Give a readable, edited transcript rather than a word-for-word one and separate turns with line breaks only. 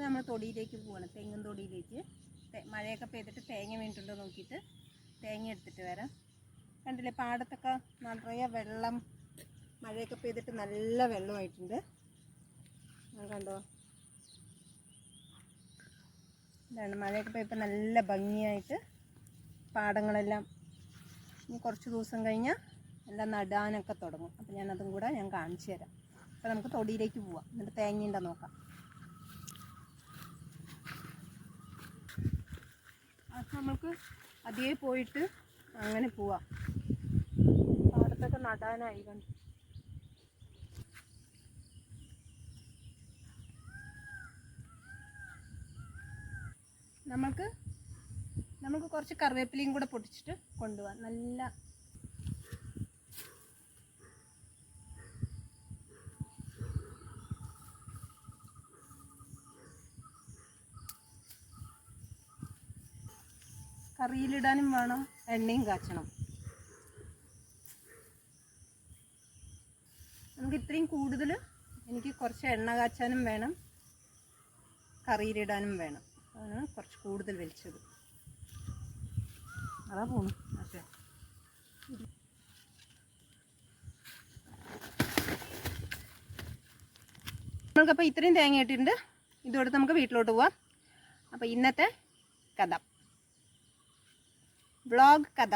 നമ്മൾ തൊടിയിലേക്ക് പോവാണ്, തെങ്ങും തൊടിയിലേക്ക്. മഴയൊക്കെ പെയ്തിട്ട് തേങ്ങ വീണിട്ടുണ്ടോ നോക്കിയിട്ട് തേങ്ങ എടുത്തിട്ട് വരാം. കണ്ടില്ലേ, പാടത്തൊക്കെ നിറയെ വെള്ളം, മഴയൊക്കെ പെയ്തിട്ട് നല്ല വെള്ളമായിട്ടുണ്ട്. കണ്ടോ, ഇതാണ് മഴയൊക്കെ പെയ്യപ്പോൾ നല്ല ഭംഗിയായിട്ട് പാടങ്ങളെല്ലാം. ഇനി കുറച്ച് ദിവസം കഴിഞ്ഞാൽ എല്ലാം നടാനൊക്കെ തുടങ്ങും. അപ്പോൾ ഞാനതും കൂടെ ഞാൻ കാണിച്ചു തരാം. അപ്പോൾ നമുക്ക് തൊടിയിലേക്ക് പോവാം, എന്നിട്ട് തേങ്ങയുണ്ടോ നോക്കാം. അത് നമുക്ക് അതേ പോയിട്ട് അങ്ങനെ പോവാം. പാടത്തൊക്കെ നടാനായി. കണ്ടു, നമുക്ക് കുറച്ച് കറിവേപ്പിലയും കൂടെ പൊട്ടിച്ചിട്ട് കൊണ്ടുപോകാം. നല്ല കറിയിലിടാനും വേണം, എണ്ണയും കാച്ചണം. നമുക്ക് ഇത്രയും കൂടുതൽ, എനിക്ക് കുറച്ച് എണ്ണ കാച്ചാനും വേണം, കറിയിലിടാനും വേണം. അതാണ് കുറച്ച് കൂടുതൽ വലിച്ചത്. അതാ പോണു. ഓക്കെ, നമുക്കപ്പോൾ ഇത്രയും തേങ്ങ ഇട്ടിട്ടുണ്ട്. ഇതോടെ നമുക്ക് വീട്ടിലോട്ട് പോവാം. അപ്പോൾ ഇന്നത്തെ കഥ, വ്ളോഗ് കഥ